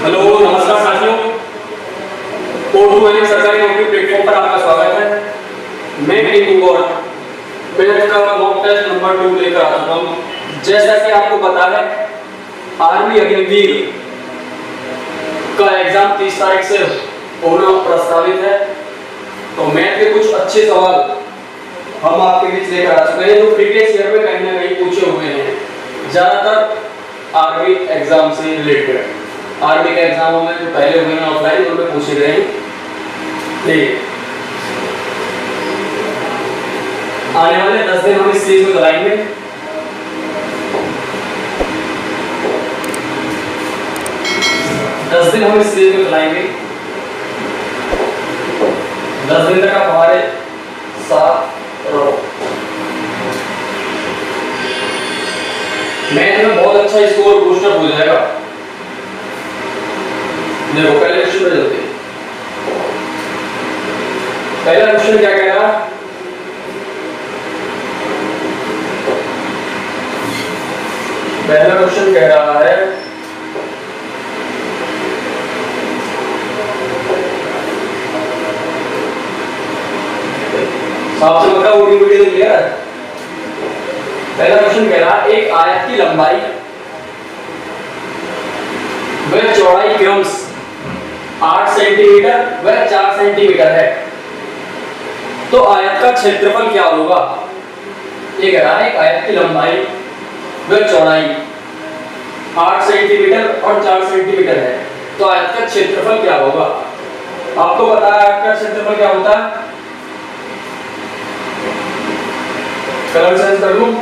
Hello नमस्कार साथियों, court में सरकारी नौकरी प्लेटफॉर्म पर आपका स्वागत है। मैं टीम गौर मैथ का मॉक टेस्ट नंबर 2 लेकर आ चुका हूँ। जैसा कि आपको पता है, आर्मी अग्निवीर का एग्जाम 30 तारीख से होना प्रस्तावित है। तो मैथ के कुछ अच्छे सवाल हम आपके बीच लेकर आ चुके हैं जो प्रीवियस ईयर में कहीं ना कहीं पूछे हुए हैं, ज्यादातर आर्मी एग्जाम से रिलेटेड। आर्मी के एग्जामों में जो पहले हुए हैं ऑफलाइन, उनमें पूछे गए हैं। ठीक, आने वाले 10 दिन हम इस चीज को चलाएंगे। दस दिन हम इस चीज को चलाएंगे। 10 दिन तक आप हमारे साथ रहो। मैथ में बहुत अच्छा स्कोर बूस्टअप हो जाएगा। देखो पहले क्वेश्चन पे चलते हैं। पहला क्वेश्चन क्या कह रहा है? पहला क्वेश्चन कह रहा है साफ से बताओ, वीडियो क्लियर है? पहला क्वेश्चन कह रहा है एक आयत की लंबाई व चौड़ाई क्रमश 8 सेंटीमीटर व 4 सेंटीमीटर है, तो आयत का क्षेत्रफल क्या होगा? ये कह रहा है एक आयत की लंबाई व चौड़ाई 8 सेंटीमीटर और 4 सेंटीमीटर है, तो आयत का क्षेत्रफल क्या होगा? आपको पता है आयत का क्षेत्रफल क्या होता है? कलर सेंस कर लूं?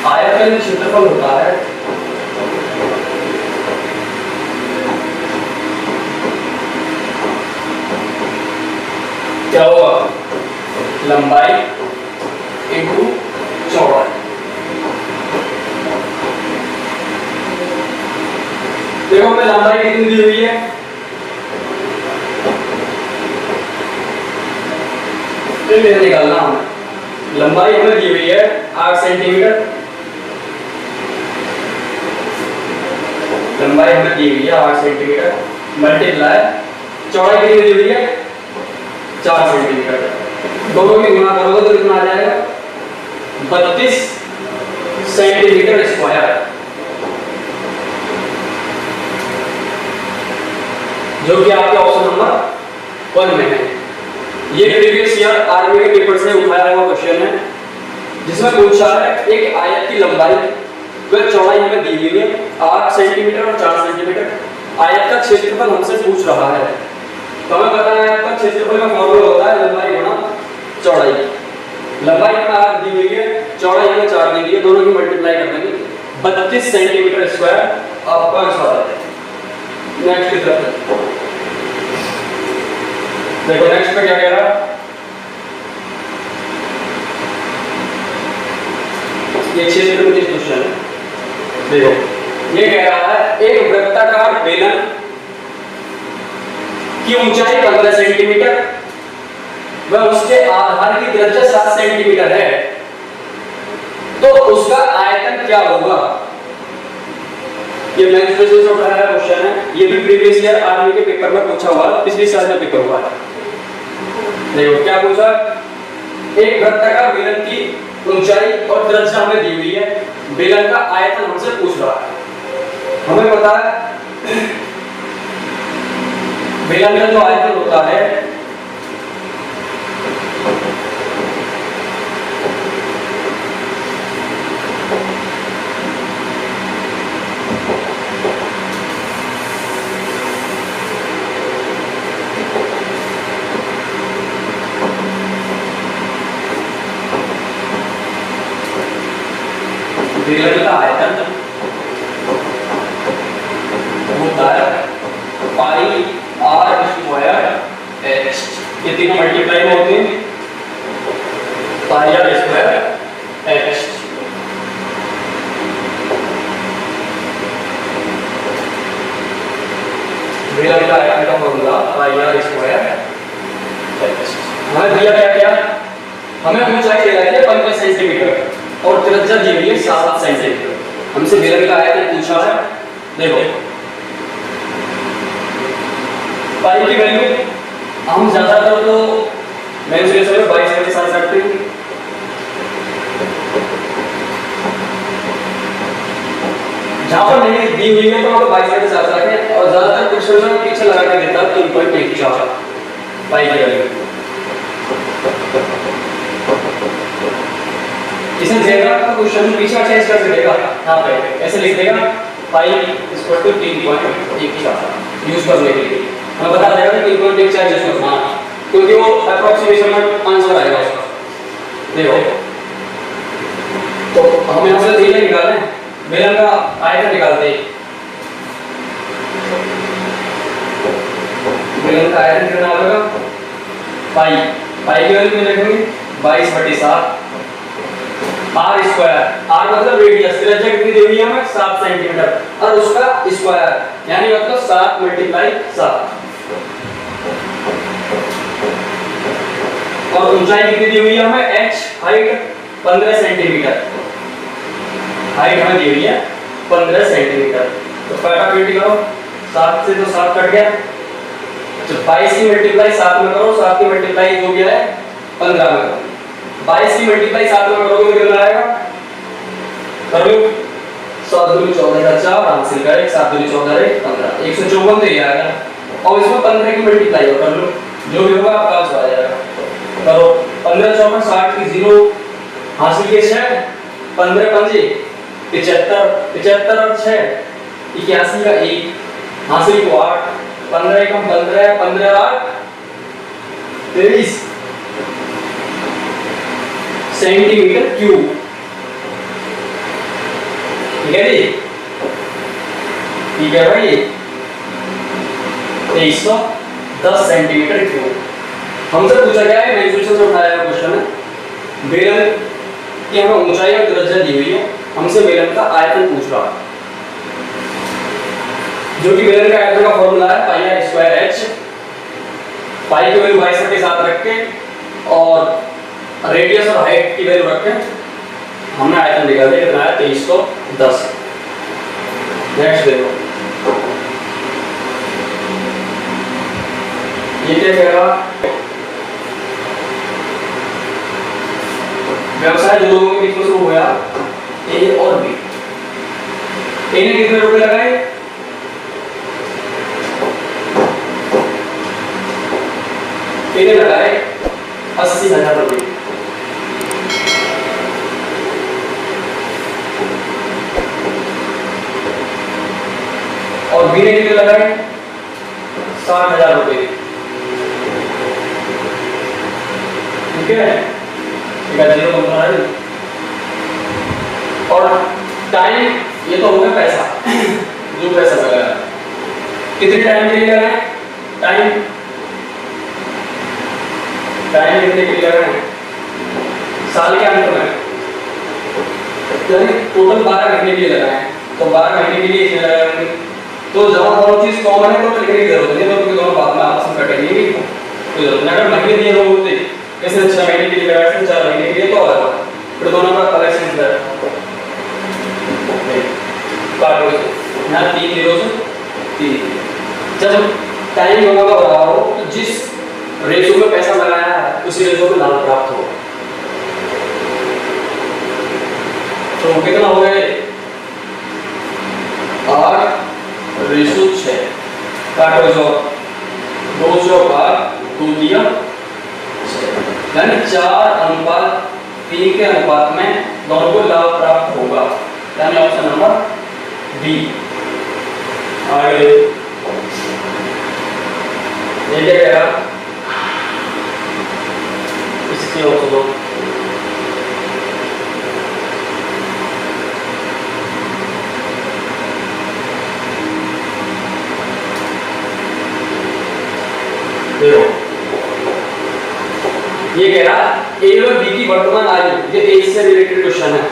आयत का जो क्षेत्रफल होता है क्या होगा? लंबाई इंटू चौड़ाई। देखो हमें लंबाई कितनी दी हुई है? ये निकालना हमें। लंबाई हमें दी हुई है 8 सेंटीमीटर। लंबाई हमें दी हुई है 8 सेंटीमीटर मल्टीप्लाई चौड़ाई कितनी दी हुई है? 4 सेंटीमीटर। दोनों की गुणा करोगे तो कितना आ जाएगा? 32 सेंटीमीटर स्क्वायर, जो कि आपके ऑप्शन नंबर 1 में है। ये प्रीवियस ईयर आर्मी के पेपर से उठाया हुआ क्वेश्चन है, जिसमें पूछा है एक आयत की लंबाई व चौड़ाई हमें दी हुई है 8 सेंटीमीटर और 4 सेंटीमीटर। आयत का क्षेत्रफल हमसे पूछ रहा है, तो हमें पता है आयत का क्षेत्रफल का फॉर्मूला होता है लंबाई गुणा चौड़ाई। लंबाई हमें 8 दी हुई है, चौड़ाई हमें 4 दी हुई है, दोनों की मल्टीप्लाई कर देंगे 32 सेंटीमीटर स्क्वायर आपका आंसर आ जाएगा। नेक्स्ट की तरफ देखो, नेक्स्ट पे क्या कह रहा है? ये 6 में क्वेश्चन है। देखो ये कह रहा है एक वृत्ताकार बेलन की ऊंचाई 15 सेंटीमीटर व उसके आधार की त्रिज्या 7 सेंटीमीटर है, तो उसका आयतन क्या होगा? ये मैंने से उठाया क्वेश्चन है। ये भी प्रीवियस ईयर आर्मी के पेपर में पूछा हुआ, पिछली साल में पेपर हुआ है। देखो क्या पूछा? एक वृत्ताकार बेलन की ऊंचाई और त्रिज्या हमें दी हुई है, बेलन का आयतन हमसे पूछ रहा है। हमें पता है बेलन का जो आयतन होता है बेलन का आयतन होता है पाई आर स्क्वायर एच। ये तीनों मल्टीप्लाई में होते हैं, पाई आर स्क्वायर एच। बेलन का आयतन का formula pi r square h. हमें दिया क्या क्या? हमें ऊंचाई दी गई है 15 सेंटीमीटर और त्रिज्या दी गई है 7 सेंटीमीटर। हमसे बेलन का आयतन पूछा है। देखो पाई की वैल्यू हम ज्यादातर तो मेंसुरेशन में 22 के साथ करते हैं। जहां पर नहीं दी हुई है तो हम 22 के साथ रखें और ज्यादातर क्वेश्चन में पीछे लगा के देता है 3.14 पाई की वैल्यू। इसे देगा तो क्वेश्चन में पीछे चेंज कर देगा, यहां पे ऐसे लिख देगा पाई इक्वल टू 3.14 यूज करने के लिए मैं बता देगा कि 3.14 यूज करना क्योंकि वो अप्रोक्सीमेशन में आंसर आएगा उसका। देखो तो हम यहां से थीटा निकालें, बेलन का आयतन निकालते हैं। बेलन का आयतन कितना होगा पाई, पाई की वैल्यू में लिखेंगे 22/7 आर स्क्वायर, आर मतलब रेडियस, त्रिज्या कितनी दी हुई है हमें 7 सेंटीमीटर और उसका स्क्वायर यानी मतलब 7 × 7 और ऊंचाई कितनी दी हुई है हमें h हाइट 15 सेंटीमीटर, हाइट हमें दी हुई है 15 सेंटीमीटर। तो काटाकाटी करो 7 से तो 7 कट गया, अच्छा 22 की मल्टीप्लाई 7 में करो, 7 की मल्टीप्लाई जो भी है 15 में करो, 22 की मल्टीप्लाई 7 में करोगे तो कितना आएगा कर लो 7 दूनी 14 का 4 हासिल करें 7 दूनी 14 रे 15 154 तो ये आएगा और इसमें 15 की मल्टीप्लाई कर लो जो भी होगा आपका आंसर आ जाएगा। करो 15 चौका 60 की 0 हासिल के 6 15 पंजे 75 75 और 6 81 का 1 हासिल को 8 15 एकम 15 15 8 23 सेंटीमीटर क्यूब। ठीक है जी, ठीक है भाई 2310 सेंटीमीटर क्यूब। हमसे पूछा गया है मेंसुरेशन से उठाया है क्वेश्चन है बेलन की हमें ऊंचाई और त्रिज्या दी हुई है, हमसे बेलन का आयतन पूछ रहा है जो कि बेलन का आयतन का फॉर्मूला है पाई आर स्क्वायर एच, पाई की वैल्यू 22 के साथ रख के और रेडियस और हाइट की वैल्यू रख के हमने आयतन निकाल दिया कितना है 2310। नेक्स्ट देखो ये क्या कह रहा व्यवसाय जो लोगों के बीच में शुरू हुआ ए और बी। ए ने कितने रुपए लगाए ए ने लगाए 80,000 रुपए और बी ने कितने लगाए 60,000 रुपए। ठीक है जीरो कंपना है और टाइम ये तो हो गया पैसा जो पैसा लगाया कितने टाइम के लिए लगाए टाइम टाइम कितने के लिए लगाए साल के अंत में यानी टोटल 12 महीने के लिए लगाए तो 12 महीने के लिए इसमें लगाएंगे तो जहां दोनों चीज कॉमन है तो लिखने की जरूरत नहीं है तो दोनों बाद में आपस में कटेंगे कोई जरूरत नहीं। अगर महीने दिए लोग होते कैसे 6 महीने के लिए लगाया थे 4 महीने के लिए तो आएगा फिर दोनों का कलेक्शन है काटो यहां 3 जीरो से 3 जब टाइम दोनों का बराबर हो तो जिस रेशो में पैसा लगाया है उसी रेशो में लाभ प्राप्त हो। तो कितना हो गए 8:6 काटो जो 2 दिया यानी 4:3 के अनुपात में दोनों को लाभ प्राप्त होगा यानी ऑप्शन नंबर बी। आगे ये क्या कह रहा इसकी ऑप्शन दो देखो ये कह रहा ए और बी की वर्तमान आयु, ये ए से रिलेटेड क्वेश्चन है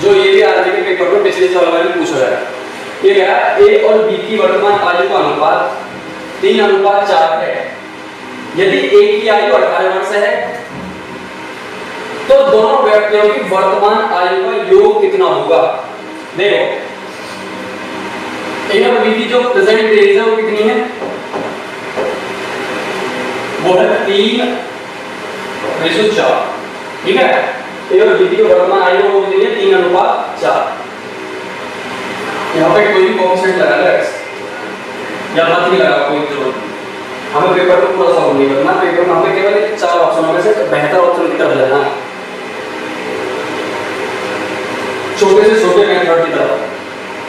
जो ये भी आरबी के पेपर में पिछले साल वाले पूछा गया। ये कह रहा ए और बी की वर्तमान आयु का अनुपात 3:4 है। यदि ए की आयु 18 वर्ष है तो दोनों व्यक्तियों की वर्तमान आयु का योग कितना होगा? देखो ए और बी की जो प्रेजेंट एज है वो कितनी है? वो है 3:4। ठीक है, ए और बी की वर्तमान आयु वो कितनी है? 3:4। यहाँ पे कोई भी कॉन्सेप्ट लगा लो या मत भी लगा, कोई जरूरत नहीं। हमें पेपर को पूरा सॉल्व नहीं करना, पेपर में हमें केवल 4 ऑप्शनों में से बेहतर ऑप्शन की तरफ जाना है, छोटे से छोटे मेथड की तरफ,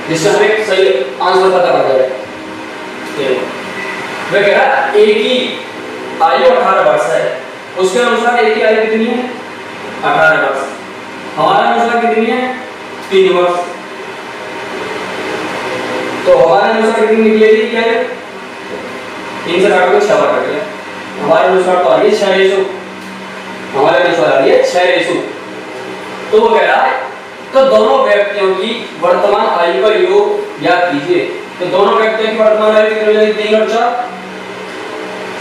जिससे हमें सही आंसर पता पड़ जाए। मैं कह रहा ए की आयु 18 वर्ष है, उसके अनुसार ए की आयु कितनी है? 18 वर्ष। हमारा अनुसार कितनी है? 3 वर्ष। तो हमारे अनुसार कितनी निकलेगी? क्या है? 3 से काटो तो 6 बार कट गया। हमारे अनुसार तो आ रही है 6:100। हमारे अनुसार आ रही है 6:100। तो वो कह रहा है तो दोनों व्यक्तियों की वर्तमान आयु का योग याद कीजिए। तो दोनों व्यक्तियों की वर्तमान आयु कितनी हो जाएगी? 3 और 4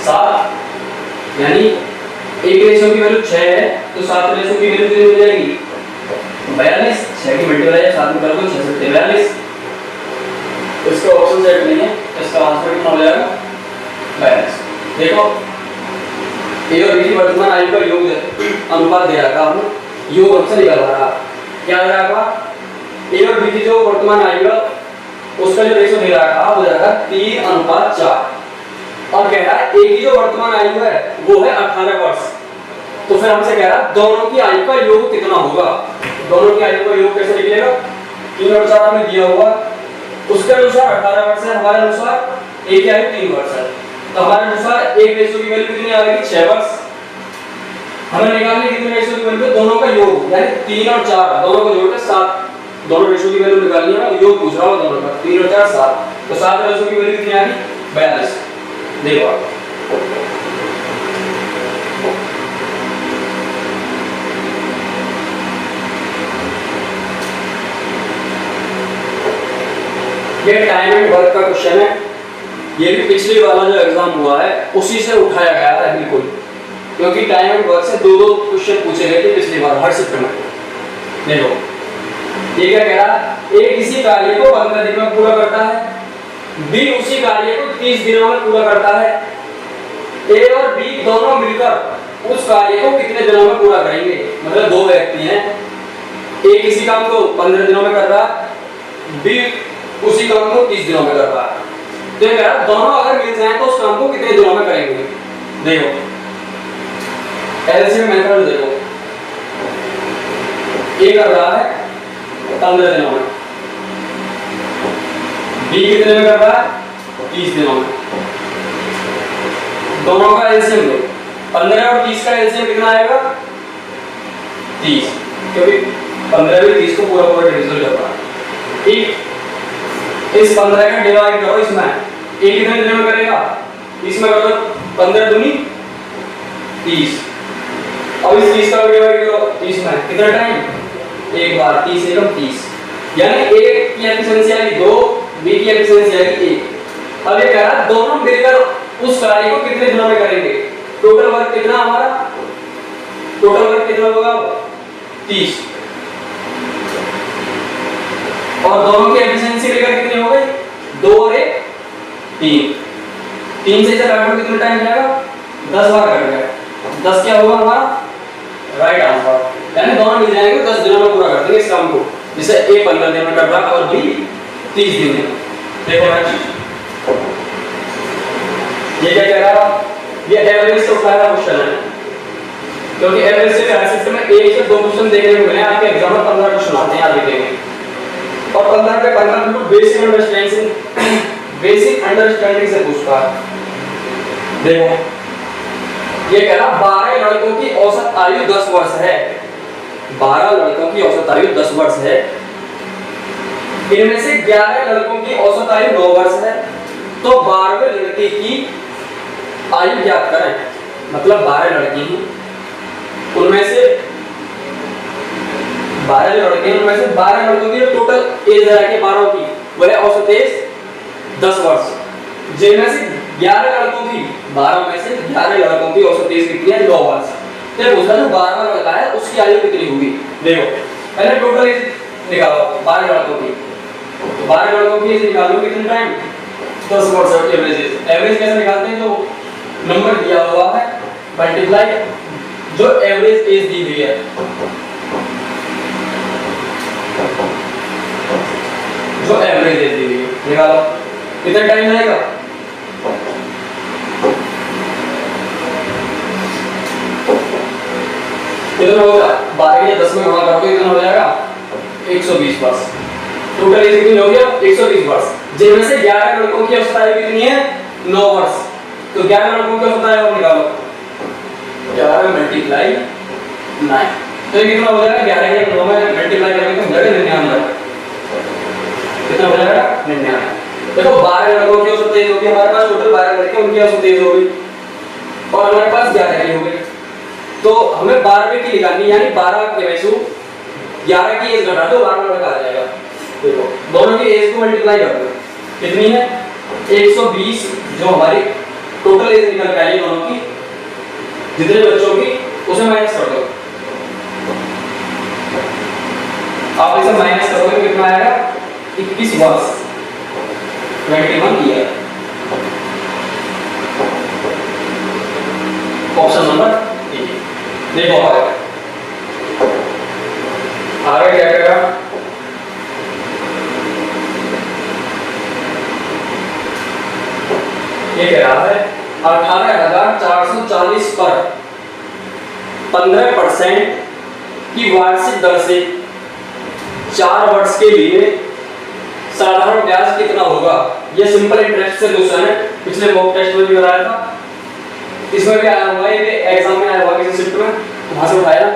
7, यानी एक रेशो की वैल्यू 6 है तो 7 रेशो की वैल्यू कितनी हो जाएगी? 42। 6 की मल्टीप्लाई 7 में कर दो, 6 से 42। इसका ऑप्शन सेट नहीं है, इसका आंसर कितना हो जाएगा? 42। देखो ए और बी की वर्तमान आयु का योग अनुपात दे रखा हमने, योग हमसे निकल रहा। क्या दे रखा? ए और बी की जो वर्तमान आयु है उसका जो रेशो दे रखा वो जाएगा 3:4। और कह रहा है ए की जो वर्तमान आयु है वो है 18 वर्ष। तो फिर हमसे कह रहा है दोनों की आयु का योग कितना होगा? दोनों की आयु का योग कैसे निकलेगा? 3 और 4 हमें दिया हुआ, उसके अनुसार 18 वर्ष है, हमारे अनुसार ए की आयु 3 वर्ष है। तो हमारे अनुसार एक रेशो की वैल्यू कितनी आ गई? 6 वर्ष। हमें निकालनी कितने रेशो की वैल्यू? दोनों का योग, यानी 3 और 4 दोनों को जोड़कर 7। दोनों रेशो की वैल्यू निकालनी है, योग पूछ रहा हूं दोनों का। 3 और 4 7, तो 7 रेशो की वैल्यू कितनी आ गई? 42। देखो ये टाइम एंड वर्क का क्वेश्चन है। ये भी पिछले वाला जो एग्जाम हुआ है उसी से उठाया गया है बिल्कुल, क्योंकि टाइम एंड वर्क से दो क्वेश्चन पूछे गए थे पिछली बार हर शिफ्ट में। देखो ये क्या कह रहा है? ए किसी कार्य को 15 दिन में पूरा करता है, बी उसी कार्य को 30 दिनों में पूरा करता है। ए और बी दोनों मिलकर उस कार्य को कितने दिनों में पूरा करेंगे? मतलब दो व्यक्ति हैं, ए किसी काम को 15 दिनों में कर रहा है, बी उसी काम को 30 दिनों में कर रहा है। तो ये कह रहा है दोनों अगर मिल जाएं तो उस काम को कितने दिनों में करेंगे? देखो एलसीएम मेथड देखो, ए कर रहा है 15 दिनों में, बी कितने में कर रहा है? 30 दिनों में। दोनों का एलसीएम लो, 15 और 30 का एलसीएम कितना आएगा? 30, क्योंकि 15 भी 30 को पूरा पूरा डिविजन करता है। ठीक, इस 15 का डिवाइड करो इसमें, ए कितने दिनों में करेगा? इसमें कर दो 15 दूनी 30, अब इस 30 का डिवाइड करो 30 में, कितना टाइम? एक बार, 30 एकम 30, यानी ए की एफिशिएंसी आएगी 2, बी की एफिशिएंसी आएगी 1। अब ये कह रहा है दोनों मिलकर उस कार्य को कितने दिनों में करेंगे? टोटल वर्क कितना हमारा? टोटल वर्क कितना होगा? 30, और दोनों की एफिशिएंसी लेकर कितनी हो गई? 2 और 1 3। 3 से काटो कितना टाइम जाएगा? 10 बार कट गया। 10 क्या होगा हमारा? राइट आंसर, यानी दोनों मिल जाएंगे 10 दिनों में पूरा कर देंगे इस काम को, जिसे ए 15 दिन में कर रहा है और बी 30 दिन में। देखो ये क्या कह रहा है? ये एवरेज से उठाया क्वेश्चन है, क्योंकि एवरेज से हर सिस्टम में एक से दो क्वेश्चन देखने को मिले। आपके एग्जाम में 15 क्वेश्चन आते हैं, आप देखेंगे, और 15 पे 15 बिल्कुल बेसिक अंडरस्टैंडिंग से पूछता है। देखो ये कह रहा 12 लड़कों की औसत आयु 10 वर्ष है। 12 लड़कों की औसत आयु 10 वर्ष है, इनमें से 11 लड़कों की औसत आयु 9 वर्ष है। तो 12वें लड़के की आयु ज्ञात करें। मतलब 12 लड़के हैं, उनमें से 12 लड़के हैं, उनमें से 12 लड़कों की टोटल एज है 12 की, वह औसत एज 10 वर्ष, जिनमें से 11 लड़कों की 12 में से 11 लड़कों की औसत एज कितनी है? 9 वर्ष। तो पूछा जो 12वां लड़का है उसकी उसकी आयु कितनी होगी। देखो पहले टोटल एज निकालो 12 लड़कों की, तो 12 लड़कों की एज निकालो कितने टाइम 10 वर्ष एवरेज एज। एवरेज कैसे निकालते हैं, जो नंबर दिया हुआ है मल्टीप्लाई जो एवरेज एज दी हुई है, जो एवरेज एज दी हुई है निकालो कितना टाइम लगेगा। कितना होगा 12 या 10 में गुणा करोगे कितना हो जाएगा 120 वर्ष। टोटल एज कितनी हो गया 120 वर्ष, जिनमें से 11 लड़कों की अवस्था आयु कितनी है 9 वर्ष। तो 11 लड़कों की अवस्था आयु निकालो 11 मल्टीप्लाई 9, तो ये कितना हो जाएगा 11 के 9 में मल्टीप्लाई करोगे तो मिलेगा 99। कितना हो जाएगा 99। देखो 12 लड़कों की औसत एज होगी हमारे पास, टोटल 12 लड़के उनकी औसत एज होगी और हमारे पास 11 की हो गई, तो हमें 12वें की निकालनी, यानी 12 के वैल्यू 11 की एज घटा दो 12 लड़का आ जाएगा। देखो दोनों की एज को मल्टीप्लाई कर दो कितनी है 120, जो हमारी टोटल एज निकल के आई दोनों की, जितने बच्चों की उसे माइनस कर दो। आप इसे माइनस करोगे तो कितना आएगा 21 वर्ष 21 ईयर। Option number A. देखो आगे क्या करेगा, ये कह रहा है 18,440 पर 15% की वार्षिक दर से 4 वर्ष के लिए साधारण ब्याज कितना होगा। ये सिंपल इंटरेस्ट से क्वेश्चन है, पिछले मॉक टेस्ट में भी कराया था, इसमें भी आया हुआ है, ये एग्जाम में आया हुआ किसी शिफ्ट में वहां से उठाया।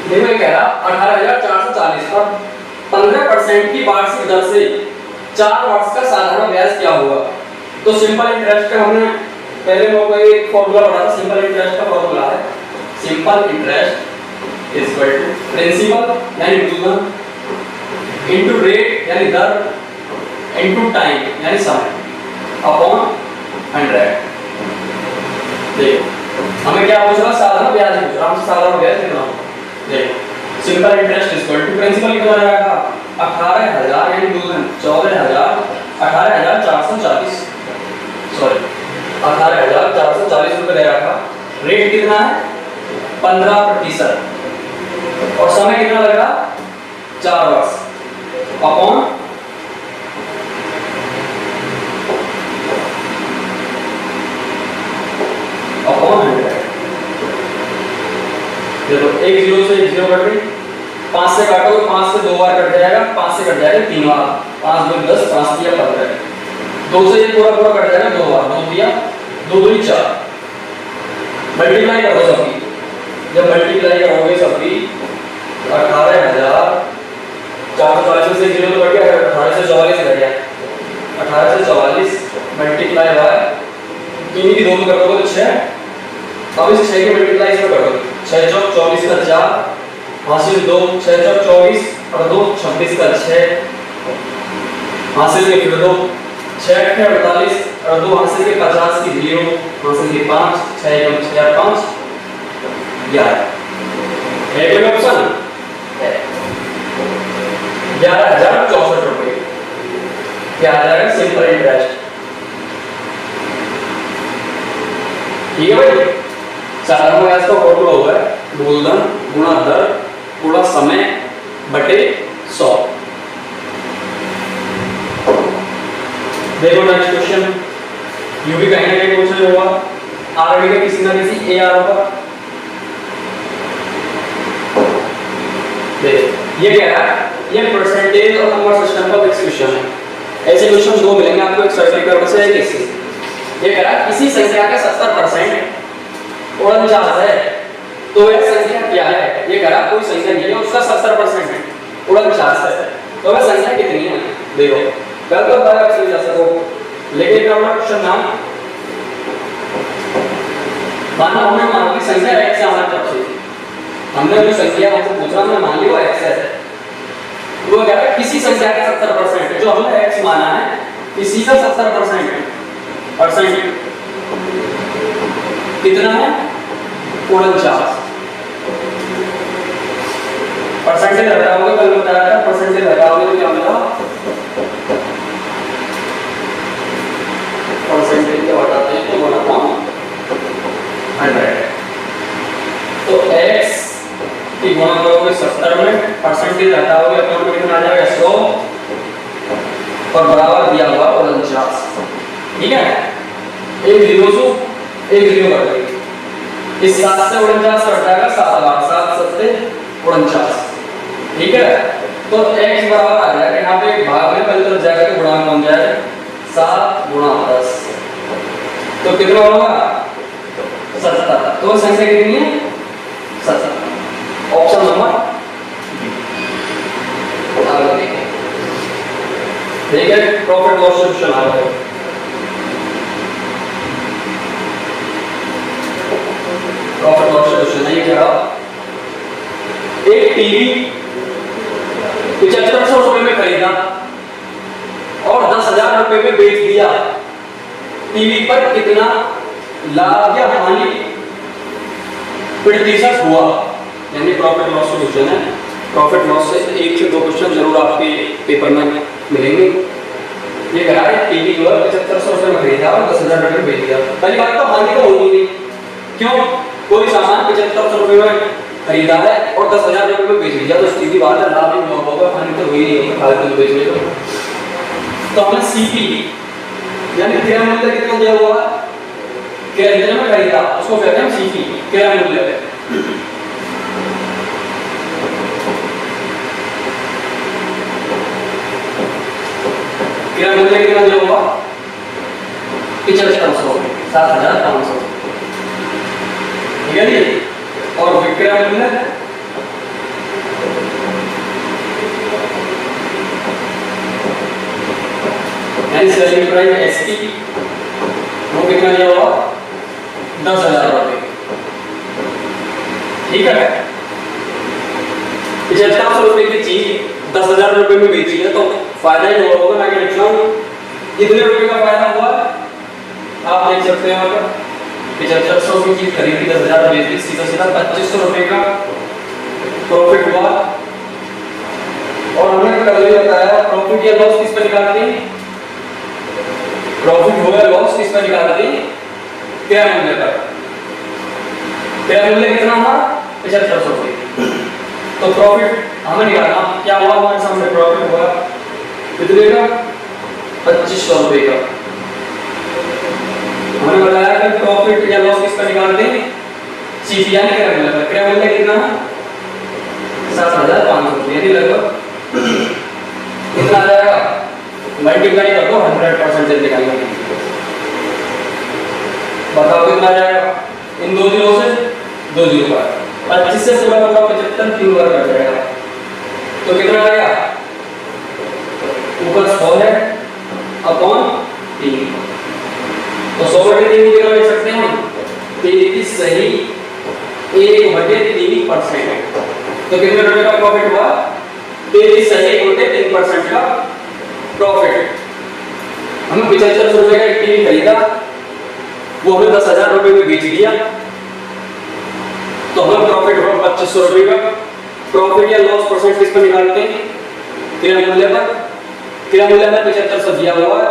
देखो ये कह रहा 18,440 पर 15% की वार्षिक दर से 4 वर्ष का साधारण ब्याज क्या होगा। तो सिंपल इंटरेस्ट का हमने पहले मॉक में एक फार्मूला पढ़ा था, सिंपल इंटरेस्ट का फार्मूला है simple interest is equal to principal यानी मूलधन इनटू रेट यानी दर इनटू टाइम यानी समय अपॉन 100। देखो हमें क्या पूछ रहा है साधारण ब्याज पूछ रहा है, हमसे साधारण ब्याज कितना होगा। देखो simple interest is equal to principal कितना आएगा 18,000 यानी मूलधन 14,000 18,440 सॉरी 18,440 रुपए दे रखा। रेट कितना है 15% और समय कितना लग रहा 4 वर्ष अपॉन अपॉन 100। देखो एक जीरो से एक जीरो कट गई, 5 से काटो तो 5 से 2 बार कट जाएगा, 5 से कट जाएगा 3 बार, 5 2 10 5 दिया 15, 2 से ये पूरा पूरा कट जाएगा 2 बार, 2 दिया 2 2 4। मल्टीप्लाई करो सबकी, जब मल्टीप्लाई करोगे सबकी 18,440 से जीरो तो कट गया, 18 से 44 कट गया, 18 से 44 मल्टीप्लाई बाय 3 की 2 में कर दोगे तो 6। अब इस 6 के मल्टीप्लाई इसमें कर दो 6 चौक 24 का 4 हासिल 2 6 चौक 24 और 2 26 का 6 हासिल के फिर 2 6 के 48 और 2 हासिल के 50 की 0 हासिल के 5 6 कम 6 5 11। है कोई ऑप्शन 11,064 रुपए क्या आ जाएगा सिंपल इंटरेस्ट। ठीक है भाई, साधारण ब्याज का फॉर्मूला होगा मूलधन गुणा दर गुणा समय बटे 100। देखो नेक्स्ट क्वेश्चन, यू भी कहीं ना कहीं क्वेश्चन होगा, आरडी का किसी ना किसी ए आर होगा। देखो ये क्या है, ये परसेंटेज और नंबर सिस्टम का फिक्स क्वेश्चन है। ऐसे क्वेश्चन दो मिलेंगे आपको, एक सर्टिफिकेट से एक इससे। ये कह रहा है किसी संख्या का 70% 49 है, तो वह संख्या क्या है। ये कह रहा कोई संख्या नहीं है उसका 70% है 49 है, तो वह संख्या कितनी है। देखो बिल्कुल बार चल जा सको, लेकिन अपना क्वेश्चन नाम माना हमने मान ली संख्या x हमारे तरफ से, हमने जो संख्या हमसे पूछा हमने मान ली वो x है, वो कह रहा है किसी संख्या का 70% जो हमने x माना है इसी का 70% कितना है 49। परसेंटेज हटाओगे, कल बताया था परसेंटेज हटाओगे तो क्या मिला, परसेंटेज जब हटाते हैं तो 1/100। तो x की गुणा करोगे 70 में, परसेंटेज हटाओगे अकाउंट में कितना आ जाएगा 100 और बराबर दिया हुआ 49। ठीक है, एक जीरो से एक जीरो कट गई, इस 7 से 49 कट जाएगा 7 बार, 7 7 49। ठीक है, तो x बराबर आ जाएगा यहाँ पे भाग में पहले तरफ जाएगा तो गुणा बन जाएगा 7 गुणा 10, तो कितना होगा 70। तो संख्या कितनी है 70। ऑप्शन नंबर आगे देखें, ठीक है, प्रॉफिट लॉस सॉल्यूशन आ गया। प्रॉफिट लॉस सॉल्यूशन है ये क्या, एक टीवी 7500 रुपए में खरीदा और 10,000 रुपए में बेच दिया, टीवी पर कितना लाभ या हानि प्रतिशत हुआ, यानी प्रॉफिट लॉस सॉल्यूशन है। प्रॉफिट लॉस से 1 से 2 क्वेश्चन जरूर आपके पेपर में मिलेंगे। ये कह रहा है टीवी जो है 7500 रुपए में खरीदा और 10,000 रुपए में बेच दिया, पहली बात तो हानि तो होगी नहीं, क्यों, कोई सामान 7500 रुपए में खरीदा है और 10,000 रुपए में बेच दिया, तो सीधी बात है लाभ ही होगा, हानि तो हुई नहीं फालतू में बेचने को। तो हमने सीपी यानी क्रय मूल्य कितना दिया हुआ है, कितने में खरीदा उसको कहते हैं सीपी, क्रय मूल्य। क्रय मूल्य कितना दिया हुआ 7500, 7500, ठीक है जी। और विक्रय मूल्य यानी सेलिंग प्राइस एसपी वो कितना दिया हुआ 10,000 रुपए, ठीक है। 7500 रुपए की चीज 10,000 रुपए में बेची है तो फायदा ही होगा, मैं क्या लिख रहा हूँ कितने रुपए का फायदा हुआ आप देख सकते हैं यहाँ पर 7500 की चीज खरीदी 10,000 में बेची, सीधा सीधा 2500 रुपए का प्रॉफिट हुआ। और हमने कल ही बताया प्रॉफिट या लॉस किस पर निकालते हैं, प्रॉफिट हो या लॉस किस पर निकालते हैं, क्रय मूल्य पर। क्रय मूल्य कितना हुआ 7500 रुपए, तो प्रॉफिट हमें निकालना क्या हुआ, हमारे सामने प्रॉफिट हुआ कितने का 2500 रुपए का। हमने बताया कि प्रॉफिट या लॉस किस पर निकालते हैं, सीपी यानी क्रय मूल्य पर। क्रय मूल्य कितना है 7500 रुपए, यानी लगभग कितना आ जाएगा, मल्टीप्लाई कर दो 100% निकालने के लिए, बताओ कितना आ जाएगा, इन दो जीरो से 2 जीरो का 25 से पूरा पूरा 75 3 बार कट जाएगा, तो कितना आ गया ऊपर 100 है अपॉन 3, तो 100/3 कितना लिख सकते हैं हम 33 सही 1/3%, तो कितने रुपए का प्रॉफिट हुआ 33 सही 1/3% का प्रॉफिट। हमें 7500 रुपए का एक टीवी खरीदा, वो हमें 10,000 रुपए में बेच दिया, तो हमें प्रॉफिट हुआ 2500 रुपए का। प्रॉफिट या लॉस परसेंट किस पर निकालते हैं, क्रय मूल्य पर। क्रय मूल्य में 7500 दिया हुआ है,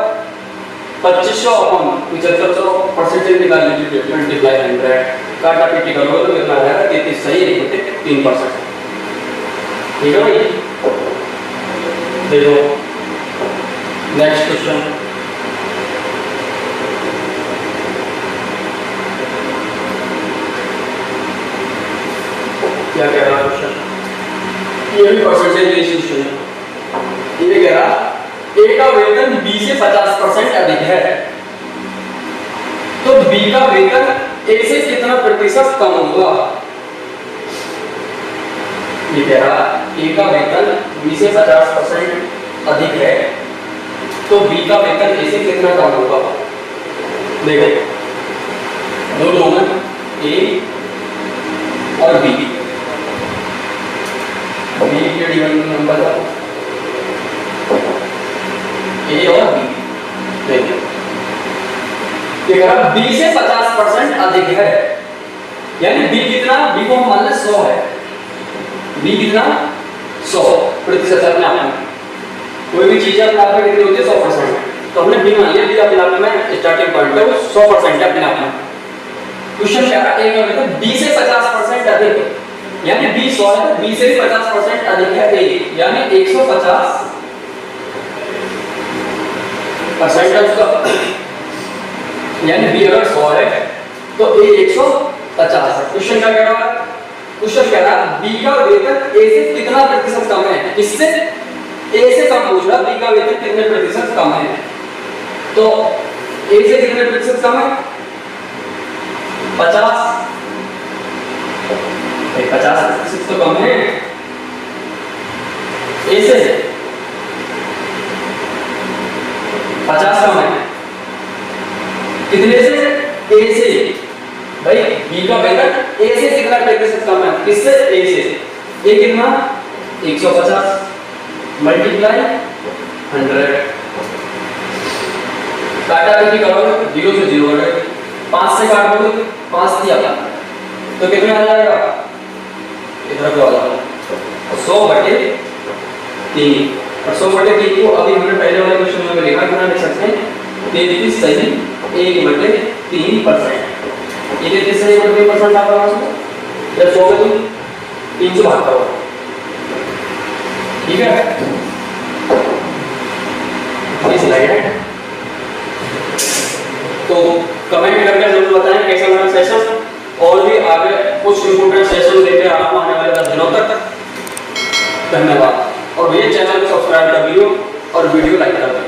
2500 अपॉन 7500 परसेंटेज निकाल लीजिए, मल्टीप्लाई 100 काटा पीटी करोगे तो कितना आएगा 33 सही 1/3%, ठीक है भाई। देखो नेक्स्ट क्वेश्चन, क्या कह रहा है क्वेश्चन, ये भी परसेंटेज क्वेश्चन है। ये कह रहा ए का वेतन बी से 50% अधिक है, तो बी का वेतन ए से कितना प्रतिशत कम होगा। ये कह रहा ए का वेतन बी से 50% अधिक है, तो बी का वेतन ए से कितना कम होगा। देखो दो लोग हैं ए और बी, बी के डिवाइड नंबर है ए और बी। देखिए ये कह रहा बी से 50% अधिक है, यानी बी कितना, बी को हम मान लें 100 है, बी कितना 100% अपने आप में। कोई भी चीज अपने आप में कितनी होती है 100%। तो हमने बी मान लिया, बी अपने आप में स्टार्टिंग पॉइंट है वो 100% है अपने आप में। क्वेश्चन क्या है, एक और बी से 50% अधिक है, यानी बी 100 है, बी से भी 50% अधिक है ए, यानी 150% है उसका, यानी बी अगर 100 है तो ए 150 है। क्वेश्चन क्या कह रहा है, क्वेश्चन कह रहा है बी का वेतन ए से कितना प्रतिशत कम है, किससे, ए से कम पूछ रहा, बी का वेतन कितने प्रतिशत कम है, तो ए से कितने प्रतिशत कम है 50, 50% तो कम है ए से, 50 कम है कितने से, ए से, भाई बी का वेतन ए से कितना प्रतिशत कम है, किससे, ए से, ए कितना 150 मल्टीप्लाई 100, काटा काटी करोगे 0 से 0 कटेगा, 5 से काटोगे 5 दिया तो कितने आ जाएगा, इधर को आ जाएगा 100/3, और 100/3 को अभी हमने पहले वाले क्वेश्चन में लिखा, कितना लिख सकते हैं 33 सही 1/3%, ये 33 सही 1/3% आपका आंसर, या 100 में 3 से भाग करो, ठीक है। ये स्लाइड है, तो कमेंट करके जरूर बताएं कैसा लगा सेशन, और भी आगे कुछ इंपोर्टेंट सेशन लेके आपको आने वाले 10 दिनों तक। धन्यवाद, और भैया चैनल को सब्सक्राइब कर लियो और वीडियो लाइक कर दो।